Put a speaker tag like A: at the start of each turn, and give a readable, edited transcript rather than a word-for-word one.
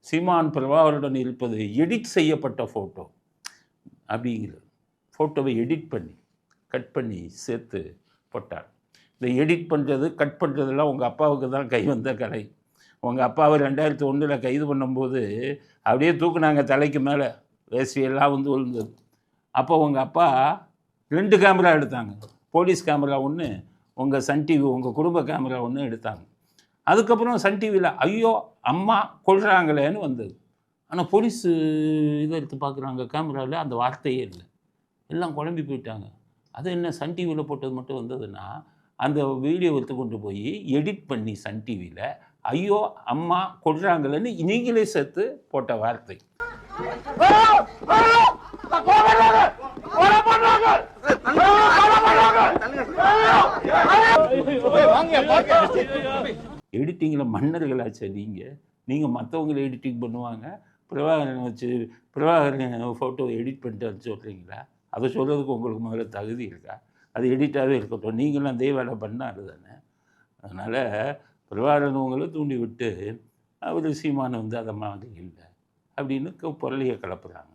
A: சீமான் பிரபாகருடன் இருப்பது எடிட் செய்யப்பட்ட ஃபோட்டோ அப்படிங்கிறது. ஃபோட்டோவை எடிட் பண்ணி கட் பண்ணி சேர்த்து போட்டார். இந்த எடிட் பண்ணுறது கட் பண்ணுறதெல்லாம் உங்கள் அப்பாவுக்கு தான் கை வந்த கலை. உங்கள் அப்பாவை 2001 கைது பண்ணும்போது அப்படியே தூக்குனாங்க தலைக்கு மேலே, வேசியெல்லாம் வந்து விழுந்தது. அப்போ உங்கள் அப்பா 2 கேமரா எடுத்தாங்க. போலீஸ் கேமரா ஒன்று, உங்கள் சன் டிவி உங்கள் குடும்ப கேமரா ஒன்று எடுத்தாங்க. அதுக்கப்புறம் சன் டிவியில் ஐயோ அம்மா கொள்கிறாங்களேன்னு வந்தது. ஆனால் போலீஸு இதை எடுத்து பார்க்குறாங்க, கேமராவில் அந்த வார்த்தையே இல்லை. எல்லாம் குழம்பி போயிட்டாங்க. அது என்ன சன் டிவியில் போட்டது மட்டும் வந்ததுன்னா, அந்த வீடியோ எடுத்து கொண்டு போய் எடிட் பண்ணி சன் டிவியில் ஐயோ அம்மா கொள்கிறாங்களேன்னு நீங்களே சேர்த்து போட்ட வார்த்தை. எடிட்டிங்கில் மன்னர்களாச்சு நீங்கள் மற்றவங்களை எடிட்டிங் பண்ணுவாங்க, பிரபாகரன் வச்சு பிரபாகரன் ஃபோட்டோவை எடிட் பண்ணிட்டு சொல்கிறீங்களா? அதை சொல்கிறதுக்கு உங்களுக்கு முதல்ல தகுதி இருக்கா? அது எடிட்டாகவே இருக்கட்டும், நீங்களும் அதே வேலை பண்ணாரு தானே. அதனால் பிரபாகரன் உங்களை தூண்டி விட்டு அவர் சீமானை வந்து அதை மாதிரி இல்லை அப்படின்னு பொருளையை கிளப்புறாங்க.